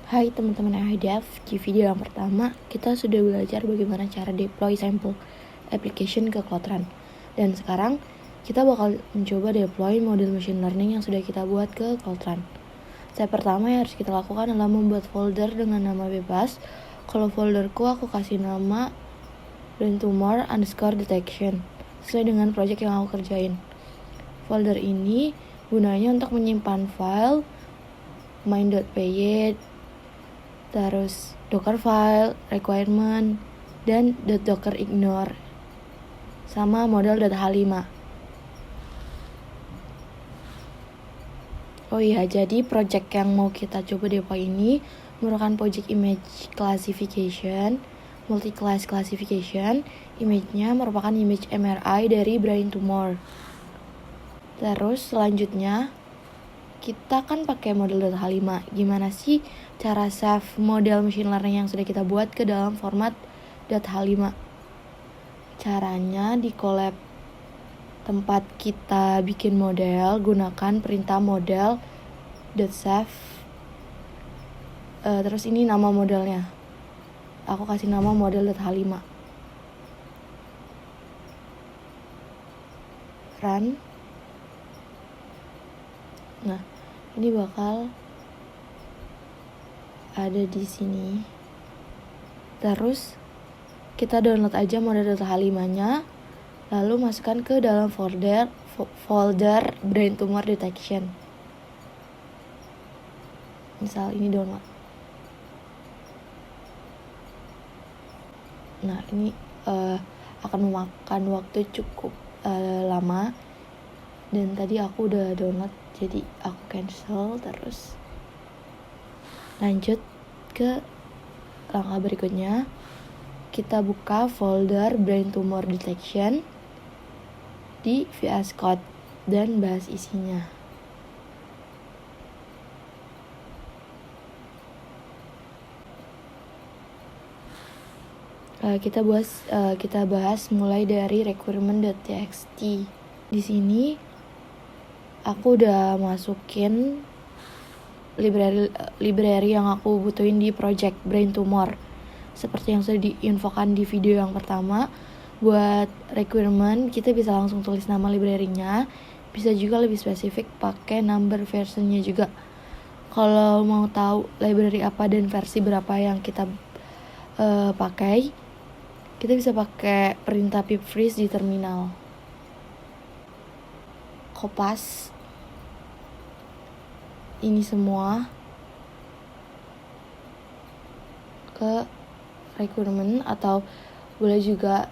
Hai teman-teman iDev, di video yang pertama kita sudah belajar bagaimana cara deploy sampel application ke Cloudrun. Dan sekarang kita bakal mencoba deploy model machine learning yang sudah kita buat ke Cloudrun. Step pertama yang harus kita lakukan adalah membuat folder dengan nama bebas. Kalau folderku aku kasih nama braintumor_detection sesuai dengan project yang aku kerjain. Folder ini gunanya untuk menyimpan file main.py, terus docker file, requirement, dan .docker ignore, sama model.h5. Oh iya, jadi project yang mau kita coba deploy ini merupakan project image classification, multi-class classification. Image-nya merupakan image MRI dari brain tumor. Terus selanjutnya kita kan pakai model.h5. Gimana sih cara save model machine learning yang sudah kita buat ke dalam format .h5? Caranya di collab tempat kita bikin model, gunakan perintah model.save. Terus ini nama modelnya. Aku kasih nama model.h5. Run. Nah, ini bakal ada di sini. Terus kita download aja model.h5-nya, lalu masukkan ke dalam folder brain tumor detection. Misal ini download. Nah, ini akan memakan waktu cukup lama. Dan tadi aku udah download, jadi aku cancel. Terus lanjut ke langkah berikutnya. Kita buka folder brain tumor detection di VS Code dan bahas isinya. Kita bahas mulai dari requirement.txt. Di sini aku udah masukin library yang aku butuhin di project brain tumor. Seperti yang sudah diinfokan di video yang pertama, buat requirement kita bisa langsung tulis nama library-nya. Bisa juga lebih spesifik pakai number versionnya juga. Kalau mau tahu library apa dan versi berapa yang kita pakai, kita bisa pakai perintah pip freeze di terminal. Kopas ini semua ke requirement, atau boleh juga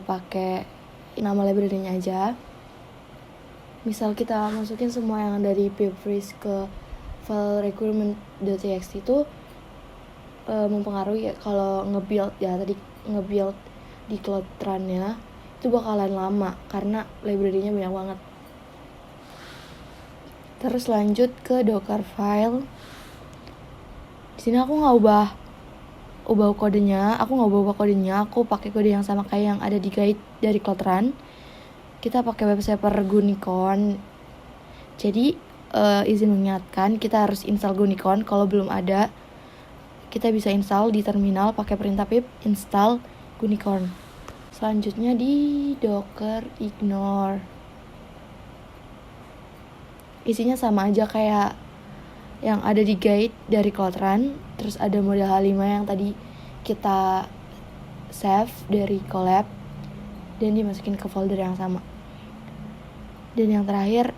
pakai nama library-nya aja. Misal kita masukin semua yang dari pip freeze ke file requirement.txt itu mempengaruhi ya, kalau nge-build di Cloudrun-nya itu bakalan lama karena library-nya banyak banget. Terus lanjut ke docker file. Di sini aku nggak ubah kodenya, aku pakai kode yang sama kayak yang ada di guide dari Cloudrun. Kita pakai web server Gunicon. Jadi izin mengingatkan, kita harus install Gunicon. Kalau belum ada, kita bisa install di terminal pakai perintah pip install Gunicon. Selanjutnya di docker ignore. Isinya sama aja kayak yang ada di guide dari Cloudrun. Terus ada model H5 yang tadi kita save dari collab dan dimasukin ke folder yang sama. Dan yang terakhir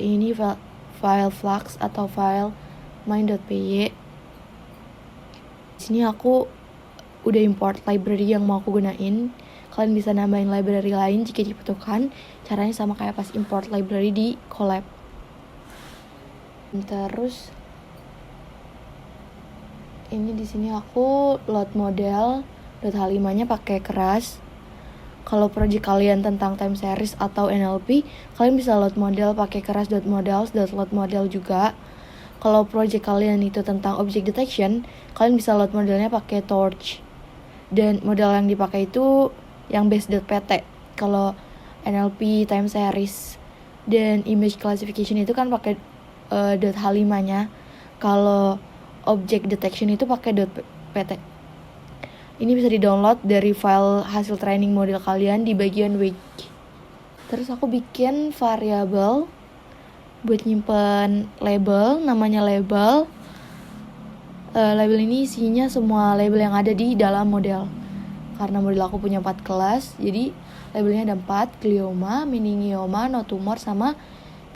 ini file flux atau file main.py. Di sini aku udah import library yang mau aku gunain. Kalian bisa nambahin library lain jika dibutuhkan. Caranya sama kayak pas import library di collab. Terus ini di sini aku load model .h5-nya pakai keras. Kalau project kalian tentang time series atau NLP, kalian bisa load model pakai keras .models.load model juga. Kalau project kalian itu tentang object detection, kalian bisa load modelnya pakai torch. Dan model yang dipakai itu yang base.pt. Kalau NLP time series dan image classification itu kan pakai .h5-nya. Kalau object detection itu pakai .pt. Ini bisa di-download dari file hasil training model kalian di bagian wiki. Terus aku bikin variabel buat nyimpen label, namanya label. Label ini isinya semua label yang ada di dalam model. Karena model aku punya 4 kelas, jadi labelnya ada 4, glioma, meningioma, no tumor, sama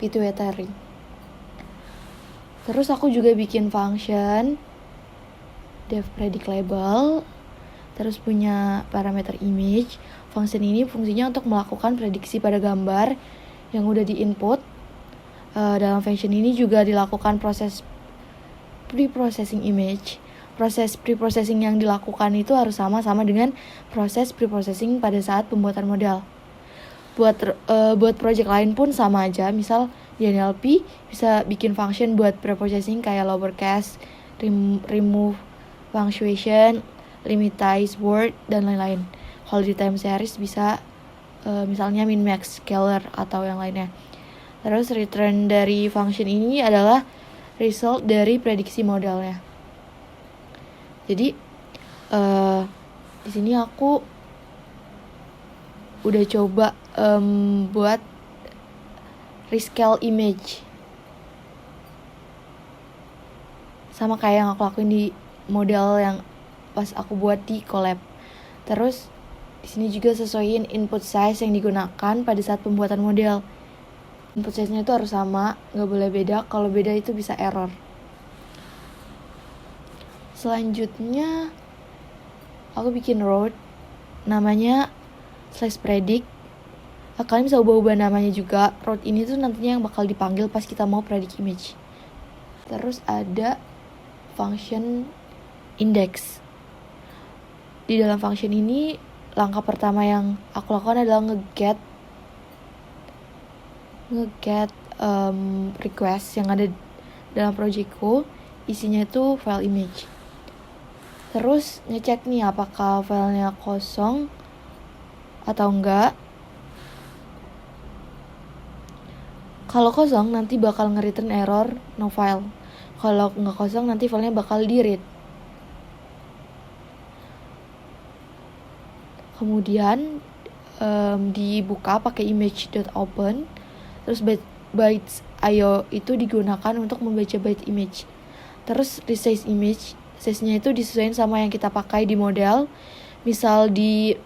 pituitary. Terus aku juga bikin function dev predict label, terus punya parameter image. Function ini fungsinya untuk melakukan prediksi pada gambar yang udah di-input. Dalam function ini juga dilakukan proses pre-processing image. Proses pre-processing yang dilakukan itu harus sama-sama dengan proses pre-processing pada saat pembuatan model. Buat project lain pun sama aja. Misal di NLP bisa bikin function buat pre-processing kayak lowercase, remove punctuation, limitize word, dan lain-lain. Kalau di time series bisa misalnya min max scalar atau yang lainnya. Terus return dari function ini adalah result dari prediksi modelnya. Jadi di sini aku udah coba buat rescale image, sama kayak yang aku lakuin di model yang pas aku buat di collab. Terus di sini juga sesuaiin input size yang digunakan pada saat pembuatan model. Input size-nya itu harus sama, nggak boleh beda. Kalau beda itu bisa error. Selanjutnya aku bikin road namanya /predict. Kalian bisa ubah-ubah namanya juga. Road ini tuh nantinya yang bakal dipanggil pas kita mau predict image. Terus ada function index. Di dalam function ini langkah pertama yang aku lakukan adalah nge-get request yang ada dalam projectku. Isinya itu file image. Terus ngecek nih apakah filenya kosong atau enggak. Kalau kosong nanti bakal nge-return error no file. Kalau nggak kosong nanti filenya bakal di-read. Kemudian dibuka pakai image.open. Terus bytes.io itu digunakan untuk membaca byte image. Terus resize image, size-nya itu disesuaikan sama yang kita pakai di model. Misal di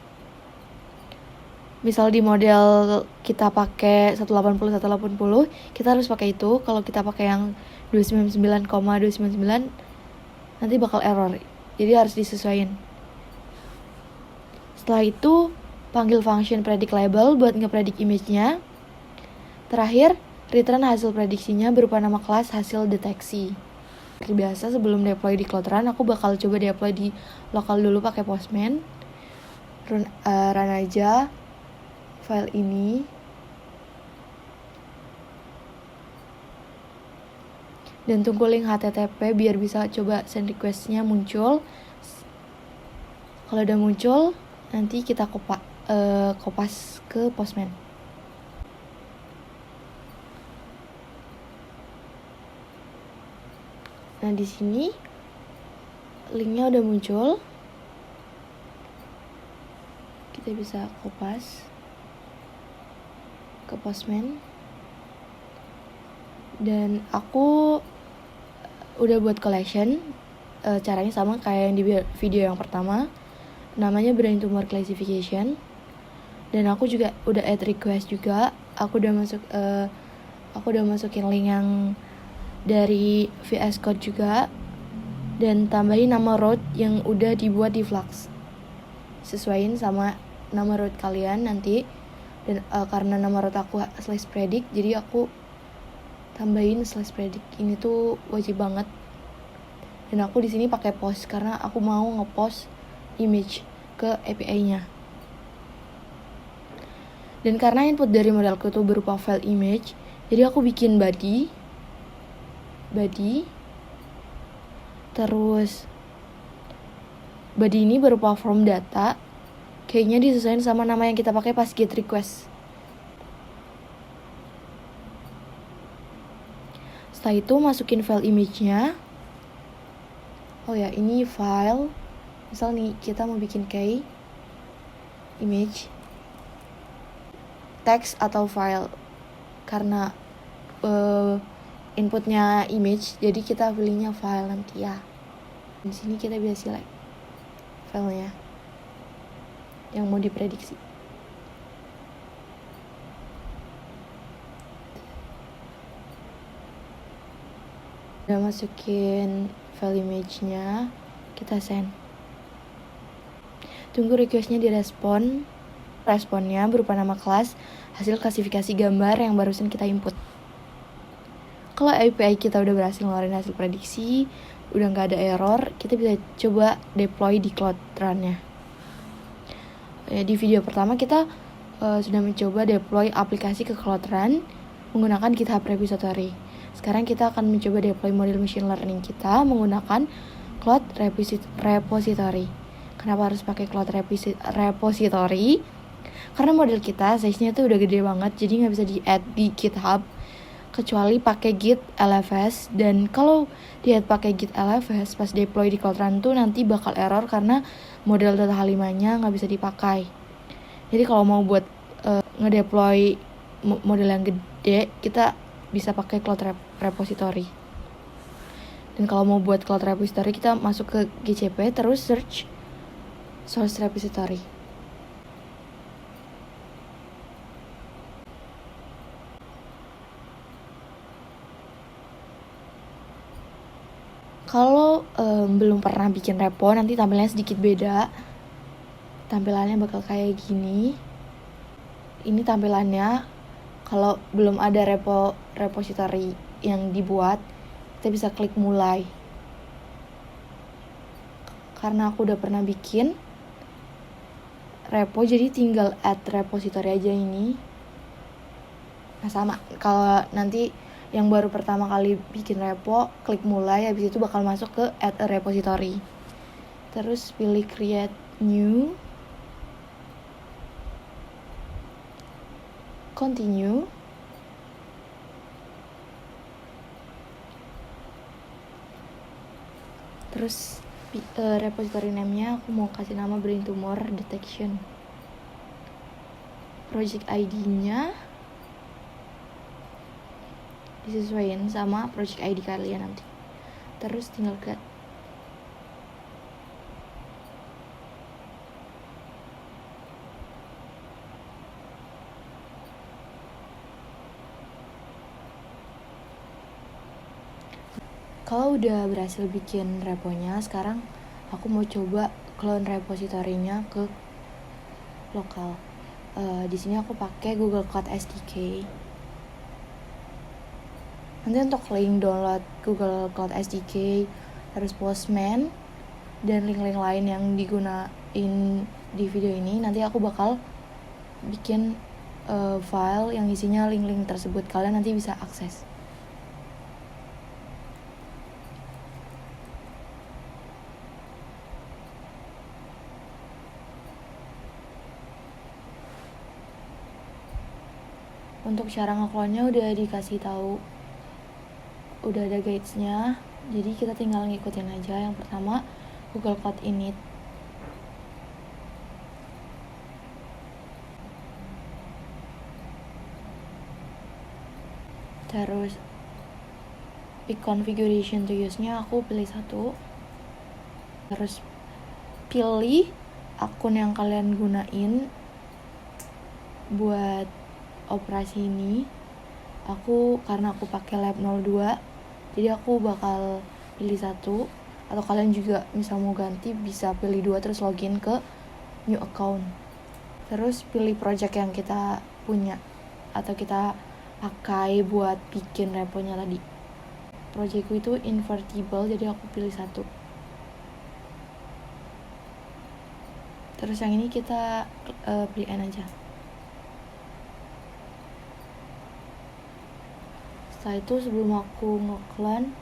model kita pakai 180, kita harus pakai itu. Kalau kita pakai yang 299,299 nanti bakal error. Jadi harus disesuaikan. Setelah itu panggil function predict label buat ngepredict image-nya. Terakhir, return hasil prediksinya berupa nama kelas hasil deteksi. Seperti biasa, sebelum deploy di Cloud Run, aku bakal coba deploy di lokal dulu pakai Postman. Run aja file ini. Dan tunggu link HTTP biar bisa coba send request-nya muncul. Kalau udah muncul, nanti kita kopas ke Postman. Nah, di sini linknya udah muncul. Kita bisa kopas ke Postman. Dan aku udah buat collection. Caranya sama kayak yang di video yang pertama. Namanya brain tumor classification. Dan aku juga udah add request juga. Aku udah masukin link yang dari VS Code juga, dan tambahin nama road yang udah dibuat di Flux. Sesuaiin sama nama road kalian nanti. Dan karena nama road aku /predict, jadi aku tambahin /predict. Ini tuh wajib banget. Dan aku di sini pakai post karena aku mau ngepost image ke API-nya. Dan karena input dari modelku itu berupa file image, jadi aku bikin body. Terus body ini berupa form data. Kayaknya disesuaikan sama nama yang kita pakai pas get request. Setelah itu masukin file image-nya. Oh ya, ini file. Misal nih kita mau bikin kayak image, teks atau file. Karena inputnya image, jadi kita pilihnya file nanti ya. Di sini kita bisa select filenya yang mau diprediksi. Udah masukin file image-nya, kita send. Tunggu request-nya direspon. Responnya berupa nama kelas, hasil klasifikasi gambar yang barusan kita input. Kalau API kita udah berhasil ngeluarin hasil prediksi, udah nggak ada error, kita bisa coba deploy di Cloudrun-nya. Di video pertama kita sudah mencoba deploy aplikasi ke Cloudrun menggunakan GitHub repository. Sekarang kita akan mencoba deploy model machine learning kita menggunakan Cloud repository. Kenapa harus pakai Cloud repository? Karena model kita size-nya tuh udah gede banget, jadi nggak bisa di-add di GitHub kecuali pakai Git LFS. Dan kalau di-add pakai Git LFS pas deploy di Cloudrun tuh nanti bakal error karena model data H5-nya nggak bisa dipakai. Jadi kalau mau buat ngedeploy model yang gede, kita bisa pakai Cloud repository. Dan kalau mau buat Cloud repository, kita masuk ke GCP terus search source repository. Kalau belum pernah bikin repo, nanti tampilannya sedikit beda. Tampilannya bakal kayak gini. Ini tampilannya kalau belum ada repository yang dibuat, kita bisa klik mulai. Karena aku udah pernah bikin repo, jadi tinggal add repository aja ini. Nah sama, kalau nanti yang baru pertama kali bikin repo, klik mulai, habis itu bakal masuk ke add a repository. Terus pilih create new, continue. Terus repository name-nya aku mau kasih nama brain tumor detection. Project ID-nya disesuaikan sama project ID kalian nanti. Terus tinggal get. Kalau udah berhasil bikin reponya, sekarang aku mau coba clone repository-nya ke lokal. Di sini aku pakai Google Cloud SDK. Nanti untuk link download Google Cloud SDK, terus Postman, dan link-link lain yang digunain di video ini, nanti aku bakal bikin file yang isinya link-link tersebut. Kalian nanti bisa akses. Untuk cara nge-clone-nya udah dikasih tahu, udah ada guides-nya, jadi kita tinggal ngikutin aja. Yang pertama Google Cloud init, terus pick configuration to use-nya aku pilih 1, terus pilih akun yang kalian gunain buat operasi ini. Karena aku pakai lab 02, jadi aku bakal pilih 1, atau kalian juga misal mau ganti bisa pilih 2 terus login ke new account. Terus pilih project yang kita punya atau kita pakai buat bikin reponya tadi. Projectku itu invertible, jadi aku pilih 1. Terus yang ini kita pilih N aja. Setelah itu sebelum aku nge-clone,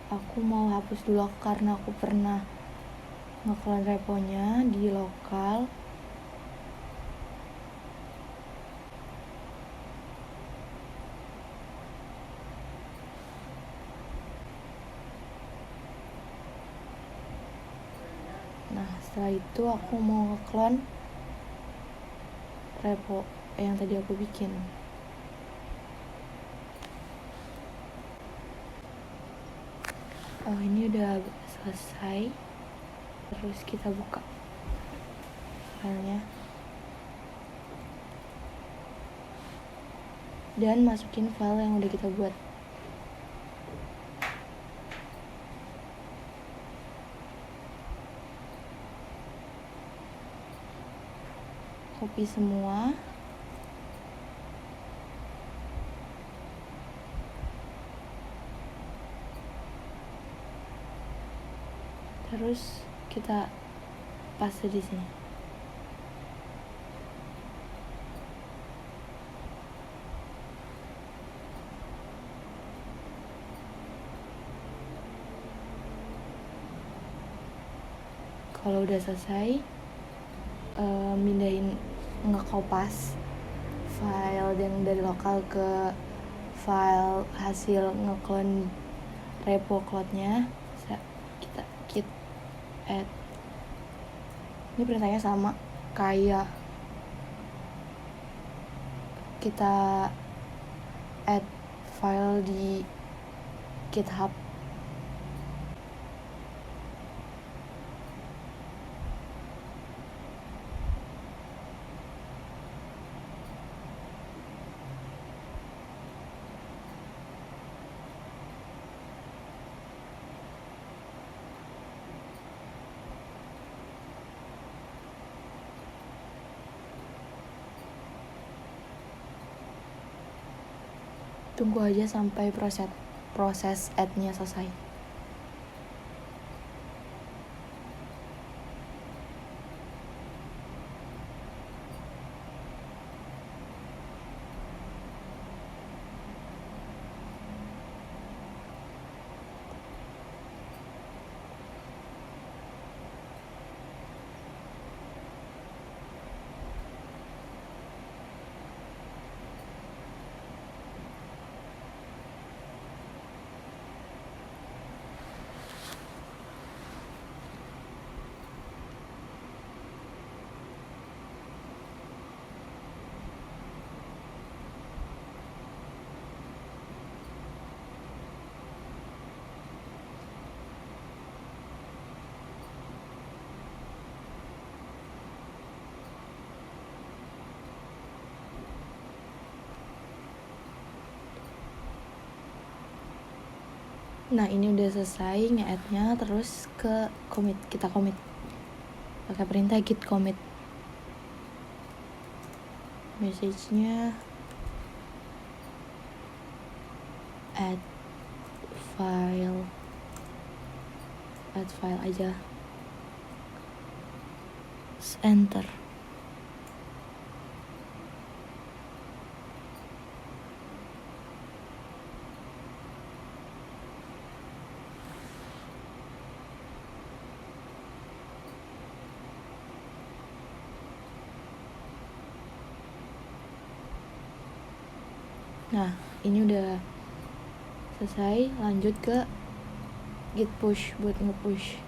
aku mau hapus dulu karena aku pernah nge-clone reponya di lokal. Nah setelah itu aku mau nge-clone repo yang tadi aku bikin. Oh ini udah selesai. Terus kita buka filenya dan masukin file yang udah kita buat. Copy semua. Terus kita paste di sini. Kalau udah selesai, mindahin ngekopas file yang dari lokal ke file hasil nge-clone repo cloud-nya. Kita git add. Ini perintahnya sama kayak kita add file di GitHub. Tunggu aja sampai proses add-nya selesai. Nah ini udah selesai nge-add-nya. Terus ke commit, kita commit pakai perintah git commit. Message-nya add file aja. Enter. Nah ini udah selesai. Lanjut ke git push buat nge-push.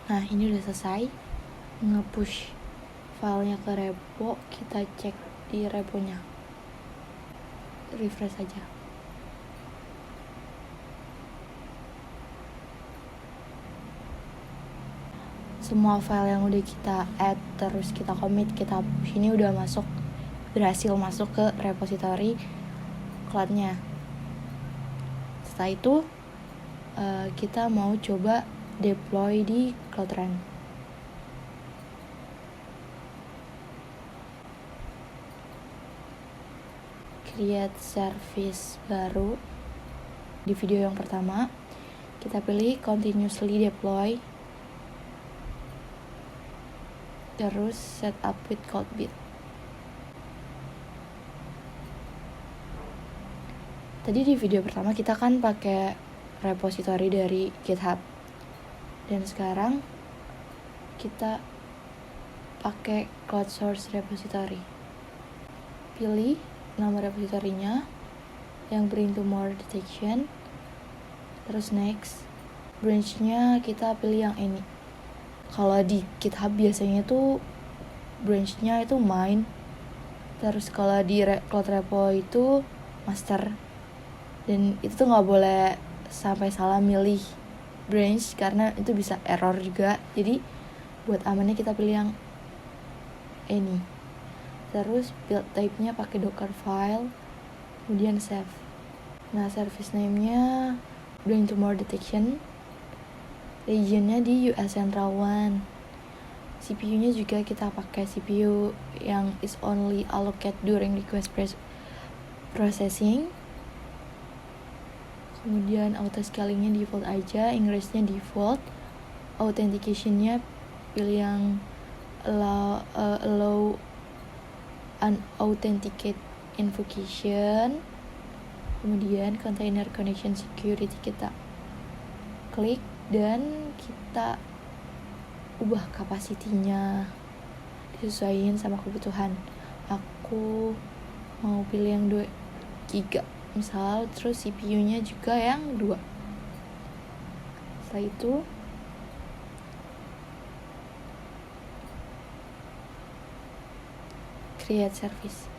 Nah ini udah selesai nge-push filenya ke repo. Kita cek di reponya, refresh aja. Semua file yang udah kita add terus kita commit, kita push ini udah berhasil masuk ke repository cloud-nya. Setelah itu kita mau coba deploy di Cloud Run. Create service baru. Di video yang pertama kita pilih continuously deploy, terus setup with CloudBeat. Tadi di video pertama kita kan pakai repository dari GitHub. Dan sekarang kita pakai cloud source repository. Pilih nama repositorinya yang bring to more detection. Terus next, branch-nya kita pilih yang ini. Kalau di GitHub biasanya tuh branch-nya itu main. Terus kalau di cloud repo itu master. Dan itu tuh nggak boleh sampai salah milih branch karena itu bisa error juga. Jadi buat amannya kita pilih yang ini. Terus build type-nya pakai docker file, kemudian save. Nah, service name-nya bring to more detection. Region-nya di US Central 1. CPU-nya juga kita pakai CPU yang is only allocate during request processing. Kemudian auto scaling-nya default aja, ingress-nya default. Authentication-nya pilih yang allow unauthenticate invocation. Kemudian container connection security kita klik dan kita ubah kapasitinya disesuaikan sama kebutuhan. Aku mau pilih yang 2 GB misal, terus CPU-nya juga yang 2. Setelah itu create service.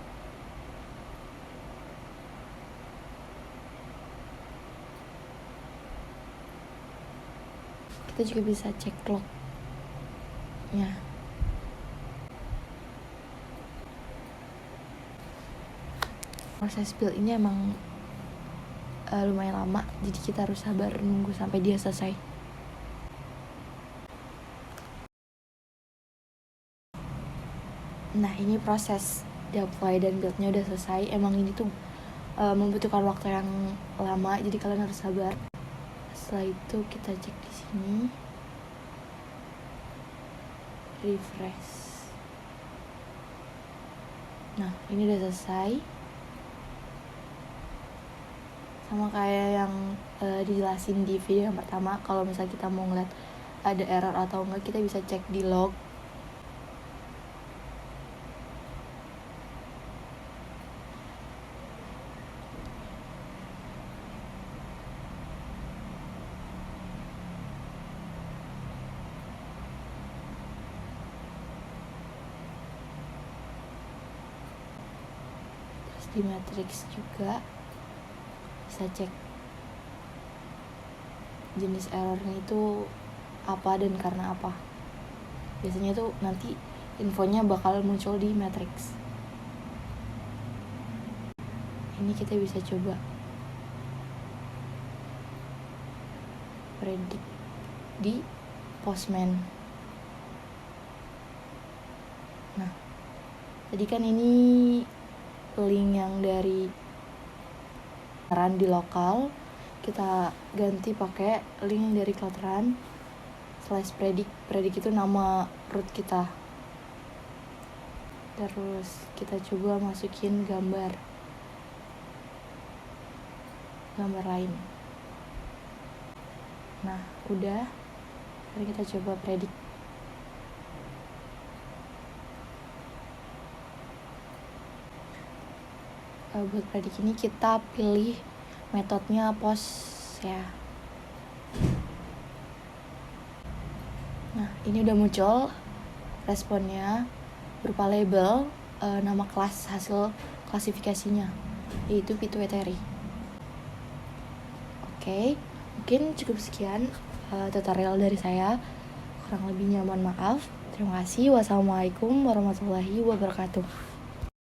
Kita juga bisa cek log-nya. Proses build ini emang lumayan lama, jadi kita harus sabar nunggu sampai dia selesai. Nah, ini proses deploy dan build-nya udah selesai. Emang ini tuh membutuhkan waktu yang lama, jadi kalian harus sabar. Setelah itu kita cek di sini, refresh. Nah, ini udah selesai. Sama kayak yang dijelasin di video yang pertama, kalau misalnya kita mau ngeliat ada error atau enggak, kita bisa cek di log. Terus di matrix juga bisa cek jenis errornya itu apa dan karena apa. Biasanya tuh nanti infonya bakal muncul di matrix. Ini kita bisa coba predict di Postman. Nah, tadi kan ini link yang dari run di lokal, kita ganti pakai link yang dari Cloud Run /predict itu nama root kita. Terus kita coba masukin gambar lain. Nah, udah. Sekarang kita coba predict. Buat predict ini kita pilih metodenya post ya. Nah, ini udah muncul responnya berupa label nama kelas hasil klasifikasinya, yaitu pituitary. Oke, mungkin cukup sekian tutorial dari saya. Kurang lebihnya mohon maaf. Terima kasih. Wassalamualaikum warahmatullahi wabarakatuh.